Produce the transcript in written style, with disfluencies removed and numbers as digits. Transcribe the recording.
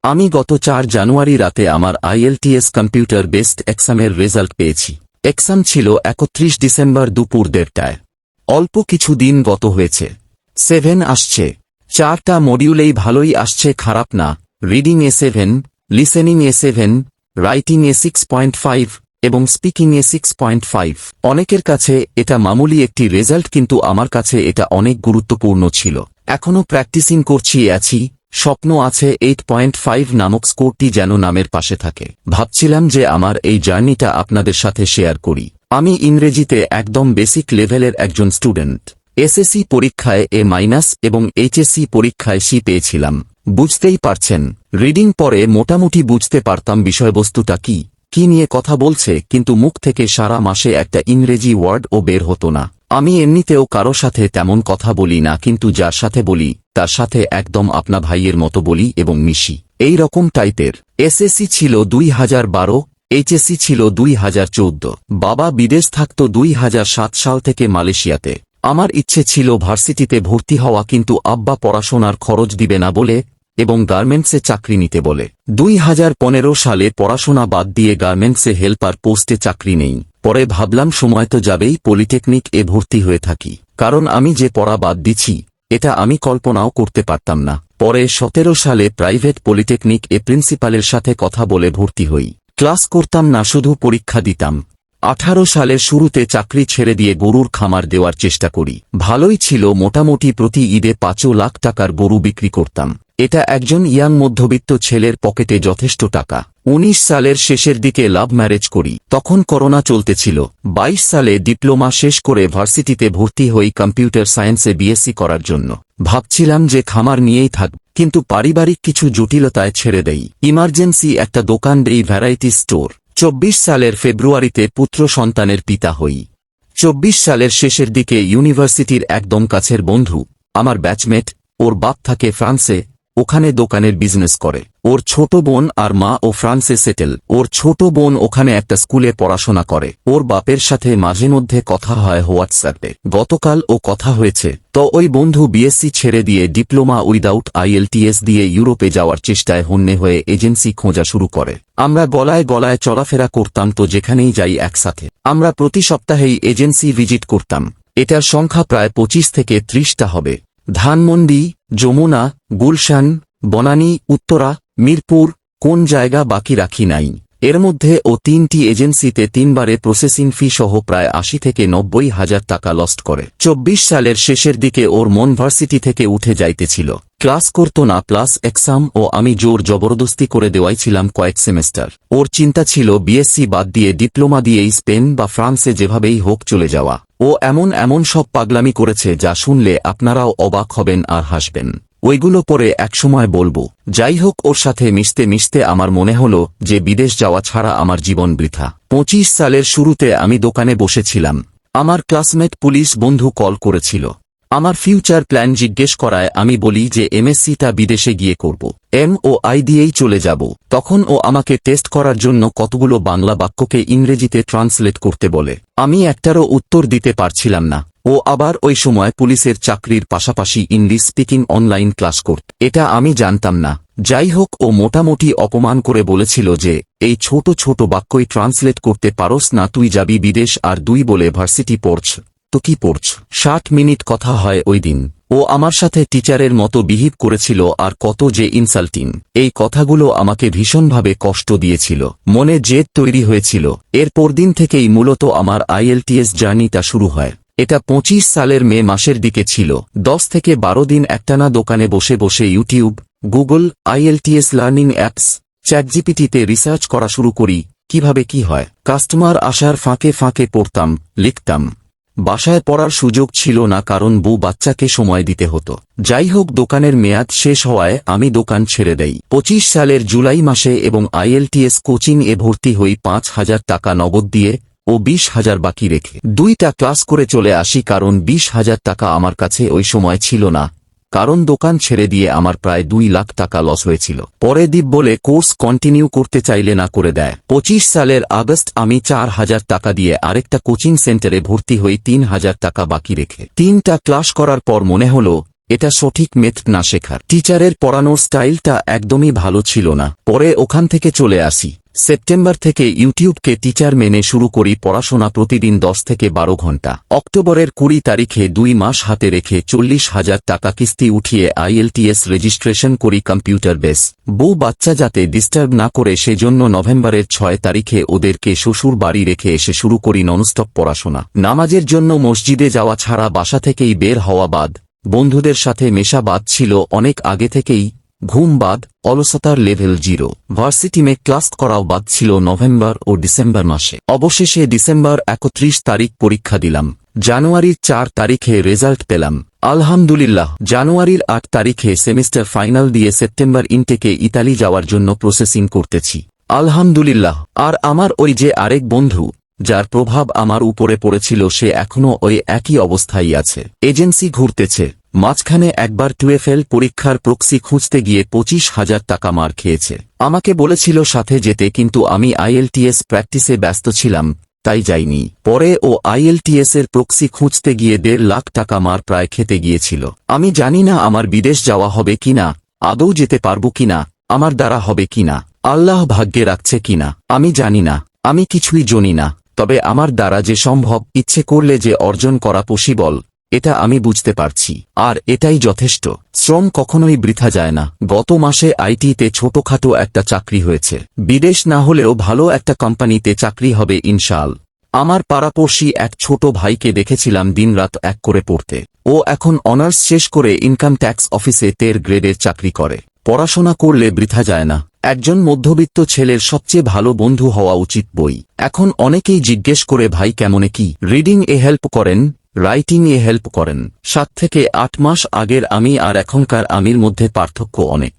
আমি গত 4 জানুয়ারি রাতে আমার আইএলটিএস কম্পিউটার বেসড এক্সামের রেজাল্ট পেয়েছি। এক্সাম ছিল 31 ডিসেম্বর দুপুর 1:30টায়। অল্প কিছু দিন গত হয়েছে। 7 আসছে। 4টা মডিউলেই ভালোই আসছে, খারাপ না। Reading a 7, listening A 7, writing এ 6.5 এবং স্পিকিং এ 6.5। অনেকের কাছে এটা মামুলি একটি রেজাল্ট, কিন্তু আমার কাছে এটা অনেক গুরুত্বপূর্ণ ছিল। এখনো প্র্যাকটিসিং করছি আছি। স্বপ্ন আছে 8.5 নামক স্কোরটি যেন নামের পাশে থাকে। ভাবছিলাম যে আমার এই জার্নিটা আপনাদের সাথে শেয়ার করি। আমি ইংরেজিতে একদম বেসিক লেভেলের একজন স্টুডেন্ট। এসএসসি পরীক্ষায় A- এবং এইচএসসি পরীক্ষায় C পেয়েছিলাম। বুঝতেই পারছেন, রিডিং পরে মোটামুটি বুঝতে পারতাম বিষয়বস্তুটা কি নিয়ে কথা বলছে, কিন্তু মুখ থেকে সারা মাসে একটা ইংরেজি ওয়ার্ডও বের হতো না। আমি এমনিতেও কারো সাথে তেমন কথা বলি না, কিন্তু যার সাথে বলি তার সাথে একদম আপনা ভাইয়ের মতো বলি এবং মিশি, এই রকম টাইপের। এসএসসি ছিল 2012, এইচএসসি ছিল 2014। বাবা বিদেশ থাকত 2007 সাল থেকে মালয়েশিয়াতে। আমার ইচ্ছে ছিল ভার্সিটিতে ভর্তি হওয়া, কিন্তু আব্বা পড়াশোনার খরচ দিবে না বলে এবং গার্মেন্টসে চাকরি নিতে বলে। 2015 সালে পড়াশোনা বাদ দিয়ে গার্মেন্টসে হেল্পার পোস্টে চাকরি নেই। পরে ভাবলাম সময় তো যাবেই, পলিটেকনিক এ ভর্তি হয়ে থাকি, কারণ আমি যে পড়া বাদ দিচ্ছি এটা আমি কল্পনাও করতে পারতাম না। পরে 17 সালে প্রাইভেট পলিটেকনিক এ প্রিন্সিপালের সাথে কথা বলে ভর্তি হই। ক্লাস করতাম না, শুধু পরীক্ষা দিতাম। 18 সালের শুরুতে চাকরি ছেড়ে দিয়ে গরুর খামার দেওয়ার চেষ্টা করি। ভালোই ছিল, মোটামুটি প্রতি ঈদে 5 লাখ টাকার গরু বিক্রি করতাম। এটা একজন ইয়াং মধ্যবিত্ত ছেলের পকেটে যথেষ্ট টাকা। 19 সালের শেষের দিকে লাভ ম্যারেজ করি, তখন করোনা চলতেছিল। 22 সালে ডিপ্লোমা শেষ করে ভার্সিটিতে ভর্তি হই কম্পিউটার সায়েন্সে বিএসসি করার জন্য। ভাবছিলাম যে খামার নিয়েই থাকব, কিন্তু পারিবারিক কিছু জটিলতায় ছেড়ে দেই। ইমার্জেন্সি একটা দোকান দেই, ভ্যারাইটি স্টোর। 24 সালের ফেব্রুয়ারিতে পুত্র সন্তানের পিতা হই। 24 সালের শেষের দিকে ইউনিভার্সিটির একদম কাছের বন্ধু, আমার ব্যাচমেট, ওর বাপ থাকে ফ্রান্সে, ওখানে দোকানের বিজনেস করে। ওর ছোট বোন আর মা ও ফ্রান্সে সেটেল। ওর ছোট বোন ওখানে একটা স্কুলে পড়াশোনা করে। ওর বাপের সাথে মাঝে মধ্যে কথা হয় হোয়াটসঅ্যাপে। গতকাল ও কথা হয়েছে। তো ওই বন্ধু বিএসসি ছেড়ে দিয়ে ডিপ্লোমা উইদাউট আইএলটিএস দিয়ে ইউরোপে যাওয়ার চেষ্টায় হন্যে হয়ে এজেন্সি খোঁজা শুরু করে। আমরা গলায় গলায় চলাফেরা করতাম, তো যেখানেই যাই একসাথে। আমরা প্রতি সপ্তাহেই এজেন্সি ভিজিট করতাম। এটার সংখ্যা প্রায় 25 থেকে 30টা হবে। ধানমন্ডি, যমুনা, গুলশান, বনানী, উত্তরা, মিরপুর, কোন জায়গা বাকি রাখি নাই। এর মধ্যে ও 3টি এজেন্সিতে 3 বারে প্রসেসিং ফি সহ প্রায় 80 থেকে 90 হাজার টাকা লস্ট করে। 24 সালের শেষের দিকে ওর মন ভার্সিটি থেকে উঠে যাইতেছিল। ক্লাস করত না, প্লাস এক্সাম ও আমি জোর জবরদস্তি করে দেওয়াইছিলাম কয়েক সেমেস্টার। ওর চিন্তা ছিল বিএসসি বাদ দিয়ে ডিপ্লোমা দিয়েই স্পেন বা ফ্রান্সে যেভাবেই হোক চলে যাওয়া। ও এমন সব পাগলামি করেছে যা শুনলে আপনারাও অবাক হবেন আর হাসবেন। ওইগুলো পরে একসময় বলবো। যাই হোক, ওর সাথে মিশতে মিশতে আমার মনে হলো যে বিদেশ যাওয়া ছাড়া আমার জীবন বৃথা। 25 সালের শুরুতে আমি দোকানে বসেছিলাম। আমার ক্লাসমেট পুলিশ বন্ধু কল করেছিল। আমার ফিউচার প্ল্যান জিজ্ঞেস করায় আমি বলি যে এমএসসিটা বিদেশে গিয়ে করব। MOI দিয়েই চলে যাব। তখন ও আমাকে টেস্ট করার জন্য কতগুলো বাংলা বাক্যকে ইংরেজিতে ট্রান্সলেট করতে বলে। আমি একটারও উত্তর দিতে পারছিলাম না। ও আবার ওই সময় পুলিশের চাকরির পাশাপাশি ইংলিশ স্পিকিং অনলাইন ক্লাস করত। এটা আমি জানতাম না। যাই হোক, ও মোটামুটি অপমান করে বলেছিল যে এই ছোট ছোট বাক্যই ট্রান্সলেট করতে পারোস না, তুই যাবি বিদেশ আর 2 বলে ভার্সিটি পড়ছ, তো কি পড়ছ। 60 মিনিট কথা হয় ওই দিন। ও আমার সাথে টিচারের মতো বিহেভ করেছিল, আর কত যে ইনসাল্টিং। এই কথাগুলো আমাকে ভীষণভাবে কষ্ট দিয়েছিল। মনে জেদ তৈরি হয়েছিল। এর পরদিন থেকেই মূলত আমার আইএলটিএস জার্নিটা শুরু হয়। এটা 25 সালের মে মাসের দিকে ছিল। 10 থেকে 12 দিন একটানা দোকানে বসে বসে YouTube, Google, IELTS learning apps, চ্যাটজিপিটিতে রিসার্চ করা শুরু করি কিভাবে কি হয়। কাস্টমার আসার ফাঁকে ফাঁকে পড়তাম, লিখতাম। বাসায় পড়ার সুযোগ ছিল না, কারণ বউ বাচ্চাকে সময় দিতে হতো। যাই হোক, দোকানের মেয়াদ শেষ হওয়ায় আমি দোকান ছেড়ে দেই 25 সালের জুলাই মাসে এবং আইএলটিএস কোচিং এ ভর্তি হই 5,000 টাকা নগদ দিয়ে ও 20,000 বাকি রেখে। 2টা ক্লাস করে চলে আসি, কারণ 20,000 টাকা আমার কাছে ওই সময় ছিল না, কারণ দোকান ছেড়ে দিয়ে আমার প্রায় 2 লাখ টাকা লস হয়েছিল। পরে দীপ বলে কোর্স কন্টিনিউ করতে চাইলে না করে দেয়। 25 সালের আগস্ট আমি 4,000 টাকা দিয়ে আরেকটা কোচিং সেন্টারে ভর্তি হই 3,000 টাকা বাকি রেখে। 3টা ক্লাস করার পর মনে হলো এটা সঠিক মেথড না শেখার। টিচারের পড়ানোর স্টাইলটা একদমই ভালো ছিল না। পরে ওখান থেকে চলে আসি। সেপ্টেম্বর থেকে ইউটিউবকে টিচার মেনে শুরু করি পড়াশোনা প্রতিদিন 10 থেকে 12 ঘন্টা। অক্টোবরের 20 তারিখে 2 মাস হাতে রেখে 40,000 টাকা কিস্তি উঠিয়ে IELTS রেজিস্ট্রেশন করি কম্পিউটার বেস। বউ বাচ্চা যাতে ডিস্টার্ব না করে সেজন্য নভেম্বরের 6 তারিখে ওদেরকে শ্বশুর বাড়ি রেখে এসে শুরু করি ননস্টপ পড়াশোনা। নামাজের জন্য মসজিদে যাওয়া ছাড়া বাসা থেকেই বের হওয়া বাদ, বন্ধুদের সাথে মেশা বাদ ছিল অনেক আগে থেকেই, ঘুম বাদ, অলসতার লেভেল 0। ভার্সিটিমে ক্লাস করাও বাদ ছিল নভেম্বর ও ডিসেম্বর মাসে। অবশেষে ডিসেম্বর 31 তারিখ পরীক্ষা দিলাম। জানুয়ারির 4 তারিখে রেজাল্ট পেলাম। আলহামদুলিল্লাহ। জানুয়ারির 8 তারিখে সেমিস্টার ফাইনাল দিয়ে সেপ্টেম্বর ইনটেকে ইতালি যাওয়ার জন্য প্রসেসিং করতেছি। আলহামদুলিল্লাহ। আর আমার ওই যে আরেক বন্ধু যার প্রভাব আমার উপরে পড়েছিল সে এখনো ওই একই অবস্থায় আছে। এজেন্সি ঘুরতেছে। মাঝখানে একবার টুয়েফেল পরীক্ষার প্রক্সি খুঁজতে গিয়ে 25,000 টাকা মার খেয়েছে। আমাকে বলেছিল সাথে যেতে কিন্তু আমি IELTS প্র্যাকটিসে ব্যস্ত ছিলাম তাই যাইনি। পরে ও IELTS এর প্রক্সি খুঁজতে গিয়ে 1.5 লাখ টাকা মার প্রায় খেতে গিয়েছিল। আমি জানি না আমার বিদেশ যাওয়া হবে কিনা, আদৌ যেতে পারবো কিনা, আমার দ্বারা হবে কিনা, আল্লাহ ভাগ্যে রাখছে কিনা আমি জানি না, আমি কিছুই জানি না। তবে আমার দ্বারা যে সম্ভব, ইচ্ছে করলে যে অর্জন করা পসিবল, এটা আমি বুঝতে পারছি। আর এটাই যথেষ্ট। শ্রম কখনোই বৃথা যায় না। গত মাসে আইটিতে ছোটখাটো একটা চাকরি হয়েছে। বিদেশ না হলেও ভালো একটা কোম্পানিতে চাকরি হবে ইনশাআল্লাহ। আমার পাড়াপড়শি এক ছোট ভাইকে দেখেছিলাম দিনরাত এক করে পড়তে। ও এখন অনার্স শেষ করে ইনকাম ট্যাক্স অফিসে 13 গ্রেডের চাকরি করে। পড়াশোনা করলে বৃথা যায় না। একজন মধ্যবিত্ত ছেলের সবচেয়ে ভালো বন্ধু হওয়া উচিত বই। এখন অনেকেই জিজ্ঞেস করে ভাই কেমনে কি রিডিং এ হেল্প করেন, রাইটিং এ হেল্প করেন। 7 থেকে 8 মাস আগের আমি আর এখনকার আমির মধ্যে পার্থক্য অনেক।